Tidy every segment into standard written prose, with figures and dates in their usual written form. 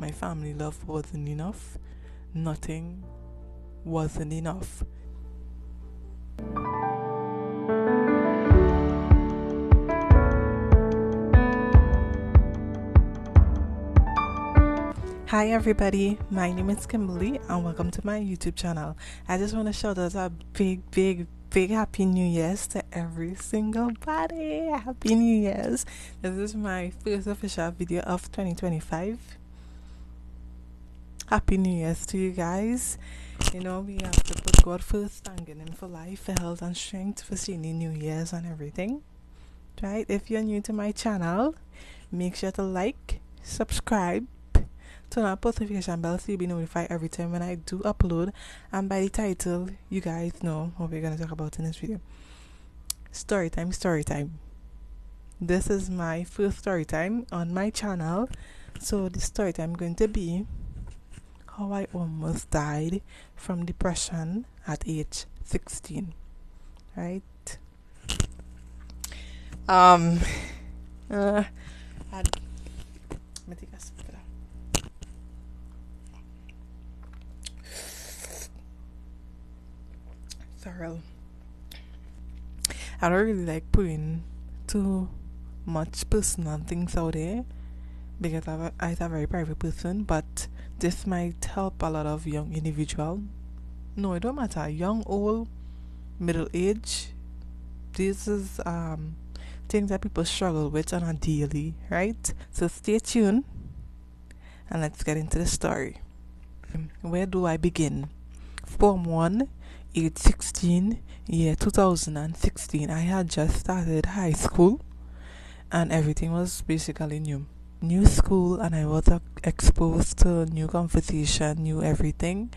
my family love wasn't enough. Nothing wasn't enough. Hi everybody, my name is Kimberly and welcome to my YouTube channel. I just want to shout out a big Happy New Year's to every single body. Happy New Year's. This is my first official video of 2025. Happy New Year's to you guys. You know, we have to put God first, thanking Him for life, for health and strength, for seeing the New Year's and everything. Right? If you're new to my channel, make sure to like, subscribe, turn on notification bell so you'll be notified every time when I do upload. And by the title, you guys know what we're going to talk about in this video. Storytime. This is my first story time on my channel. So the story time going to be how I almost died from depression at age 16. Right? Let me take a sip of that. Sorry. I don't really like putting too much personal things out there because I'm a very private person, but this might help a lot of young individuals. No, it don't matter. Young, old, middle age. This is things that people struggle with on a daily, right? So stay tuned and let's get into the story. Where do I begin? Form 1, age 16, year 2016. I had just started high school and everything was basically new. New school, and I was exposed to new conversation, new everything.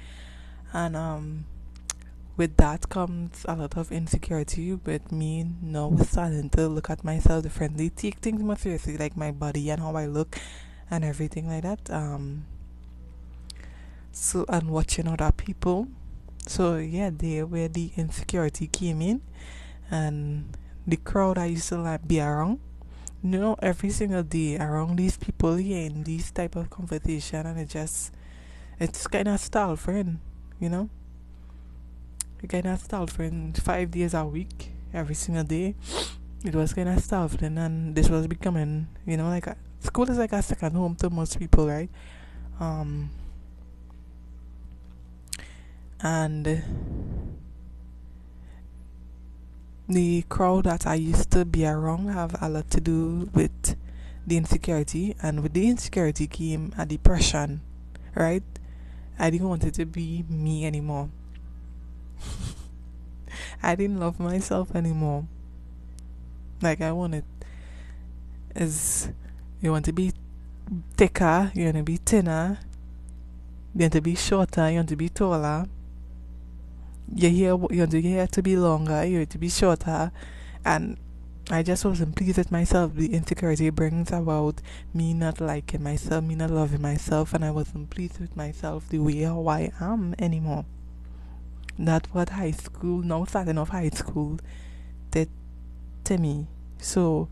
And with that comes a lot of insecurity with me now starting to look at myself differently, take things more seriously, like my body and how I look and everything like that. So, and watching other people. So yeah, there where the insecurity came in, and the crowd I used to like be around, you know, every single day around these people here in these type of conversation, and it's kind of style friend, you know. It kind of style friend 5 days a week, every single day. It was kind of style friend, and this was becoming, you know, like school is like a second home to most people, right? And the crowd that I used to be around have a lot to do with the insecurity, and with the insecurity came a depression, right? I didn't want it to be me anymore. I didn't love myself anymore. Like I wanted is you want to be thicker, you want to be thinner, you want to be shorter, you want to be taller. You want your hair to be longer, you want to be shorter, and I just wasn't pleased with myself. The insecurity brings about me not liking myself, me not loving myself, and I wasn't pleased with myself the way how I am anymore. That's what high school, now starting off high school, did to me. So,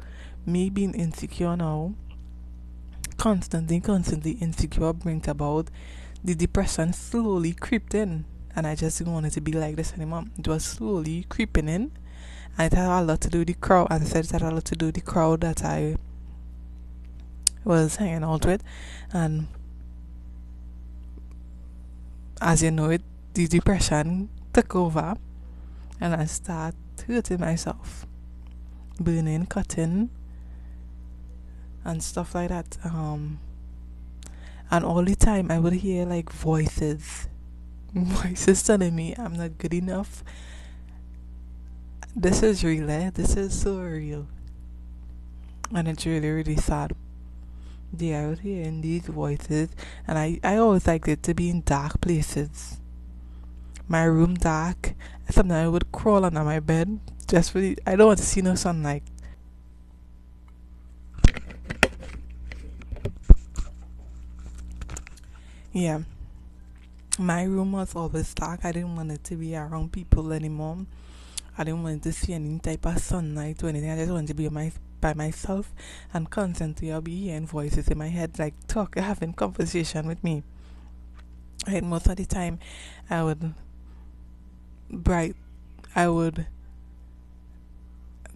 me being insecure now, constantly insecure, brings about the depression slowly creeped in. And I just didn't want it to be like this anymore. It was slowly creeping in. And it had a lot to do with the crowd. As I said, it had a lot to do with the crowd that I was hanging out with. And as you know, the depression took over. And I started hurting myself. Burning, cutting, and stuff like that. And all the time I would hear like voices telling me I'm not good enough. This is real, this is so real, and it's really sad. They are out here in these voices, and I always liked it to be in dark places. My room dark. Sometimes I would crawl under my bed just for I don't want to see no sunlight. Yeah. My room was always dark. I didn't want it to be around people anymore. I didn't want to see any type of sunlight or anything. I just wanted to be by myself, and constantly I'll be hearing voices in my head, like having conversation with me. And most of the time, I would bright, I would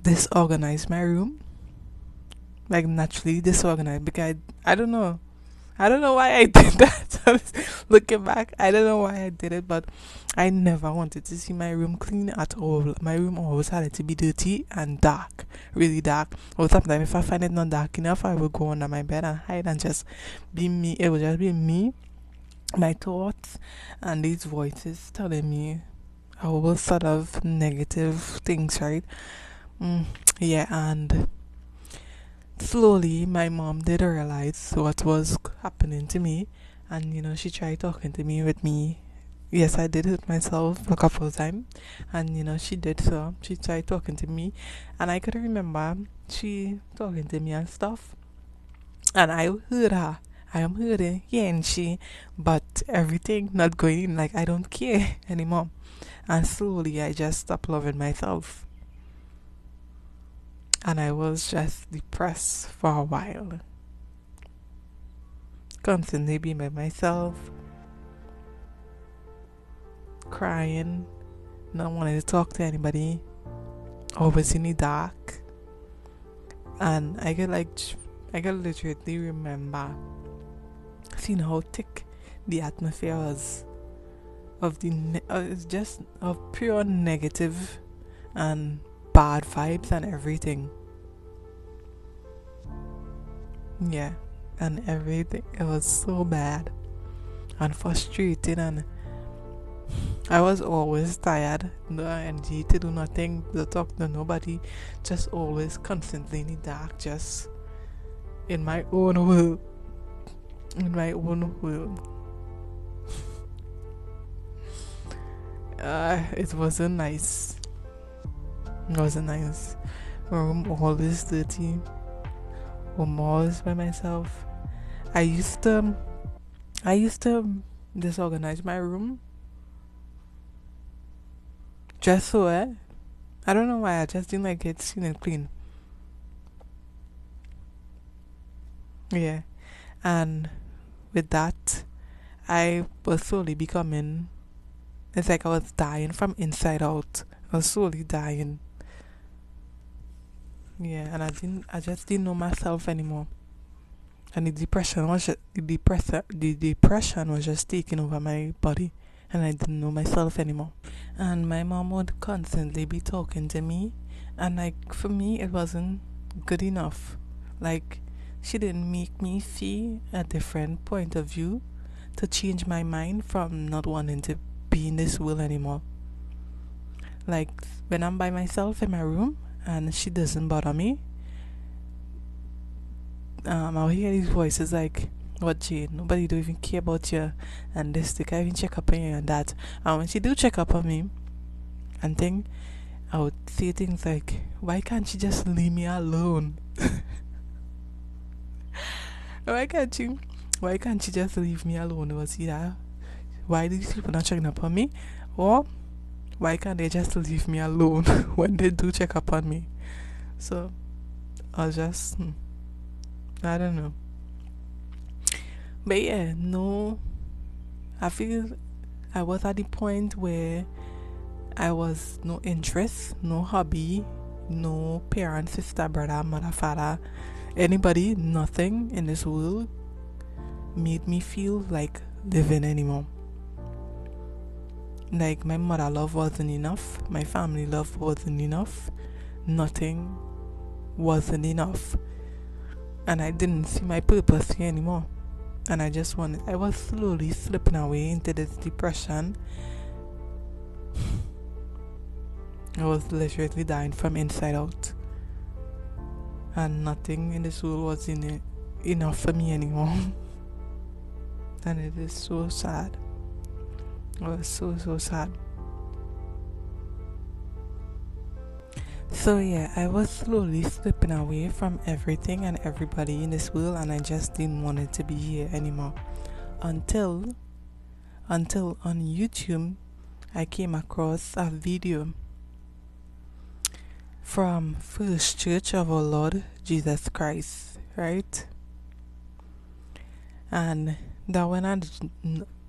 disorganize my room, like naturally disorganized, because I don't know. I don't know why I did that. Looking back, I don't know why I did it, but I never wanted to see my room clean at all. My room always had it to be dirty and dark, really dark. Or sometimes if I find it not dark enough, I will go under my bed and hide and just be me. It would just be me, my thoughts, and these voices telling me all sort of negative things, right? Yeah, and slowly, my mom did realize what was happening to me, and she tried talking to me with me. Yes, I did hurt myself a couple of times, and she did so. She tried talking to me, and I could remember she talking to me and stuff, and I heard her. I am hearing she, but everything not going in, like I don't care anymore. And slowly, I just stopped loving myself. And I was just depressed for a while. Constantly being by myself, crying, not wanting to talk to anybody, always in the dark. And I could literally remember seeing how thick the atmosphere was of it's just of pure negative and bad vibes and everything. Yeah, and everything. It was so bad and frustrating, and I was always tired. No energy to do nothing, to talk to nobody. Just always constantly in the dark, just in my own world. In my own world. It wasn't nice. It wasn't nice. My room always dirty. I'm always by myself. I used to disorganize my room just so I don't know why, I just didn't like it clean and clean. Yeah. And with that, I was slowly becoming, it's like I was dying from inside out. I was slowly dying. Yeah, and I just didn't know myself anymore. And the depression was just taking over my body, and I didn't know myself anymore. And my mom would constantly be talking to me, and like for me it wasn't good enough. Like she didn't make me see a different point of view to change my mind from not wanting to be in this world anymore. Like when I'm by myself in my room and she doesn't bother me, I'll hear these voices like, "What, Jane? Nobody do even care about you, and this, they can't even check up on you and that." And when she do check up on me and thing, I would say things like, "Why can't she just leave me alone? Why can't you? Why can't she just leave me alone?" It was either, why do these people not checking up on me, or why can't they just leave me alone when they do check up on me? So I was just, I don't know. But yeah, no, I feel I was at the point where I was no interest, no hobby, no parent, sister, brother, mother, father, anybody, nothing in this world made me feel like living anymore. Like my mother love wasn't enough, my family love wasn't enough, nothing wasn't enough. And I didn't see my purpose here anymore. And I was slowly slipping away into this depression. I was literally dying from inside out. And nothing in this world was in it enough for me anymore. And it is so sad. It was so sad. So yeah, I was slowly slipping away from everything and everybody in this world, and I just didn't want it to be here anymore. Until on YouTube, I came across a video from First Church of our Lord Jesus Christ, right? And that when I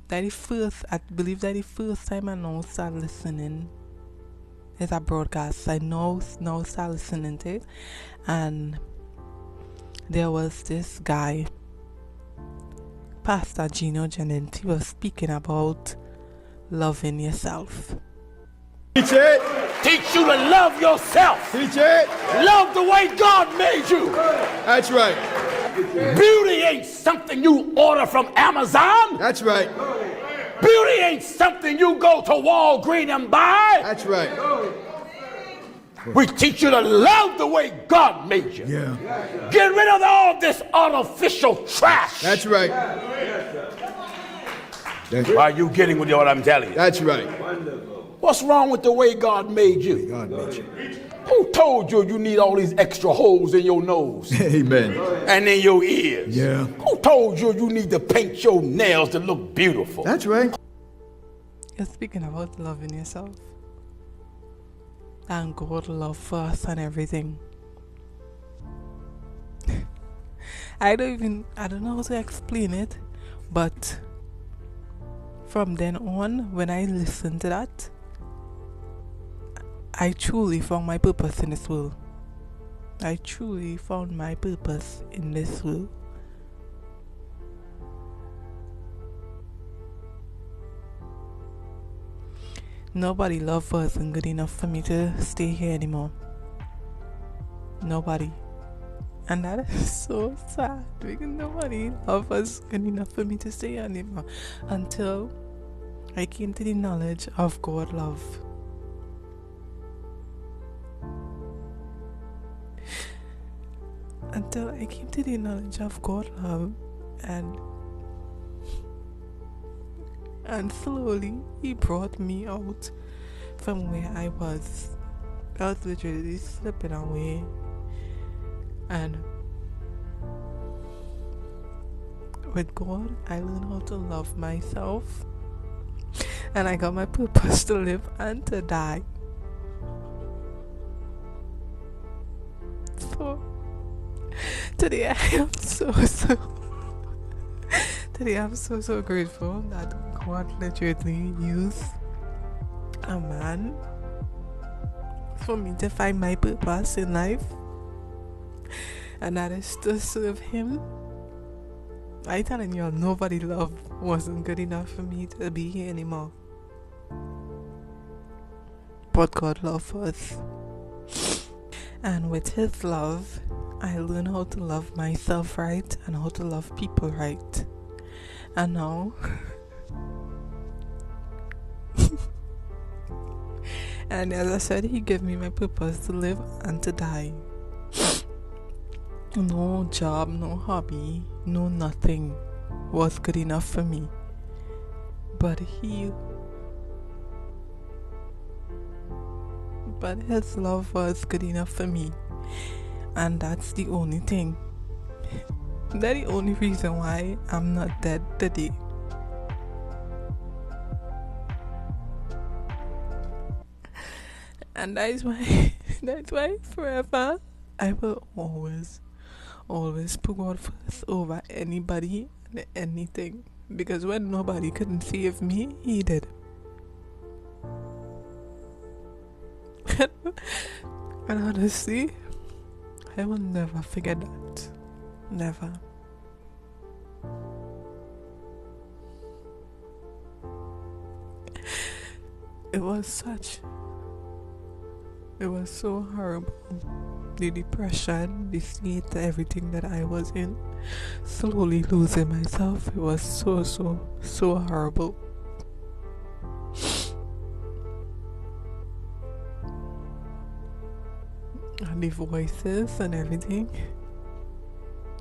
that the first, I believe that the first time I now start listening is a broadcast. I now start listening to it, and there was this guy, Pastor Gino Jennings. He was speaking about loving yourself. Teach it. Teach you to love yourself. Teach it. Love the way God made you. That's right. Beauty ain't something you order from Amazon. That's right. Beauty ain't something you go to Walgreens and buy. That's right. We teach you to love the way God made you. Yeah. Get rid of all this artificial trash. That's right. Why are you getting with what I'm telling you? That's right. What's wrong with the way God made you? God made you. Who told you you need all these extra holes in your nose? Amen. And in your ears? Yeah. Who told you you need to paint your nails to look beautiful? That's right. You're speaking about loving yourself. And God love for us and everything. I don't know how to explain it, but from then on, when I listened to that, I truly found my purpose in this world. I truly found my purpose in this world. Nobody love wasn't good enough for me to stay here anymore. Nobody. And that is so sad, because nobody love was good enough for me to stay here anymore until I came to the knowledge of God love. Until I came to the knowledge of God love, and slowly He brought me out from where I was. I was literally slipping away, and with God I learned how to love myself, and I got my purpose to live and to die. So today I'm so grateful that God literally used a man for me to find my purpose in life, and that is to serve Him. I telling y'all, nobody love wasn't good enough for me to be here anymore, but God loved us, and with His love I learned how to love myself right and how to love people right. And now and as I said, He gave me my purpose to live and to die. No job, no hobby, no nothing was good enough for me, but His love was good enough for me. And that's the only thing. That's the only reason why I'm not dead today. And that's why forever I will always put God first over anybody and anything. Because when nobody couldn't save me, He did. And honestly, I will never forget that. Never. It was so horrible. The depression, the state, everything that I was in, slowly losing myself. It was so horrible. And the voices and everything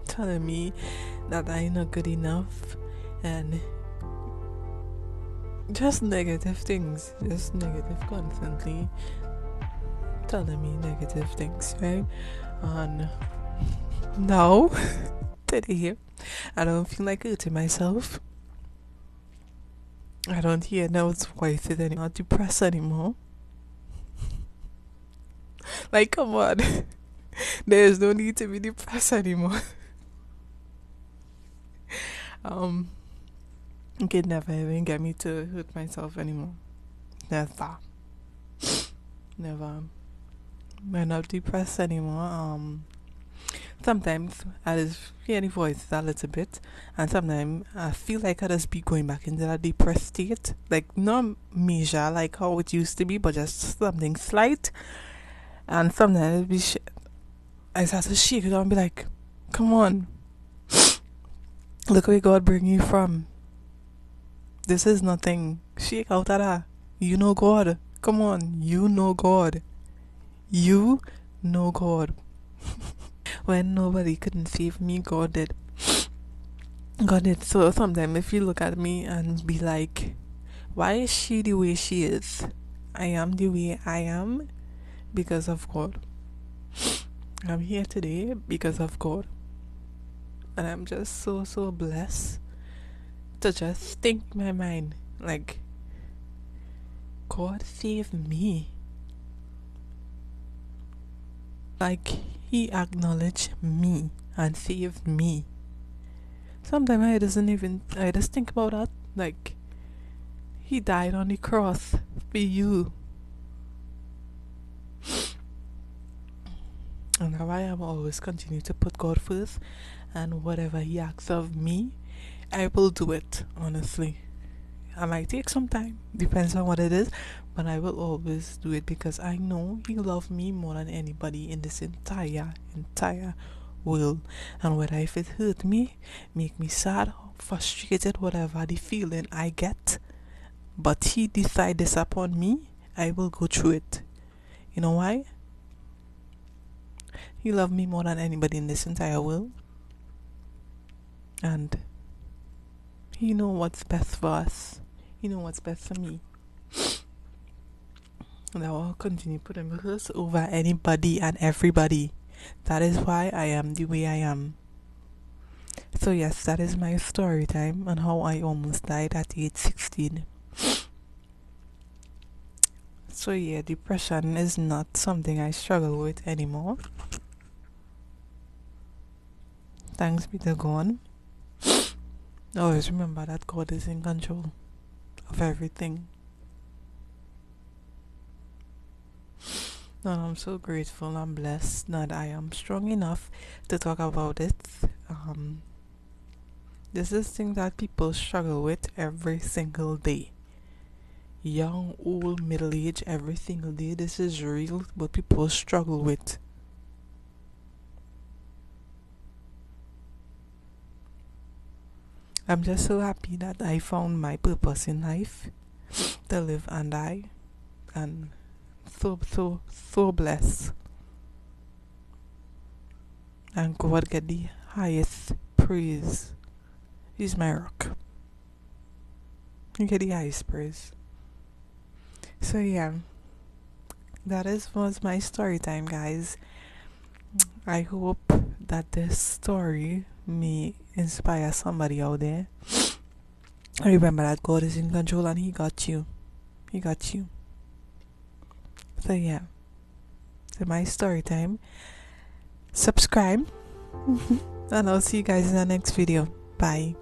telling me that I'm not good enough, and just negative things, just negative, constantly telling me negative things, right? And now today I don't feel like hurting myself. I don't hear those voices anymore. I'm not depressed anymore. Like, come on. There's no need to be depressed anymore. You can never even get me to hurt myself anymore. Never. Never. I'm not depressed anymore. Sometimes I just hear the voice a little bit, and sometimes I feel like I just be going back into that depressed state. Like, not major, like how it used to be, but just something slight. And sometimes I start to shake it out and be like, come on. Look where God bring you from. This is nothing. Shake out of that. You know God. Come on. You know God. You know God. When nobody couldn't save me, God did. God did. So sometimes if you look at me and be like, why is she the way she is? I am the way I am because of God. I'm here today because of God. And I'm just so blessed to just think in my mind, like, God saved me. Like, He acknowledged me and saved me. Sometimes I just think about that, like, He died on the cross for you. And now I am always continue to put God first, and whatever He asks of me, I will do it, honestly. I might take some time, depends on what it is, but I will always do it because I know He loves me more than anybody in this entire world. And whether if it hurt me, make me sad, frustrated, whatever the feeling I get, but He decide this upon me, I will go through it. You know why? He loves me more than anybody in this entire world. And He know what's best for us. He know what's best for me. And I will continue putting Him first over anybody and everybody. That is why I am the way I am. So yes, that is my story time on how I almost died at age 16. So yeah, depression is not something I struggle with anymore. Thanks be to God. Always remember that God is in control of everything. And I'm so grateful and blessed that I am strong enough to talk about it. This is thing that people struggle with every single day. Young, old, middle age, every single day. This is real, but people struggle with. I'm just so happy that I found my purpose in life, to live and die, and so blessed. And God get the highest praise. He's my rock. You get the highest praise. So yeah, was my story time, guys. I hope that this story may inspire somebody out there. Remember that God is in control and He got you. He got you. So yeah, so my story time. Subscribe and I'll see you guys in the next video. Bye.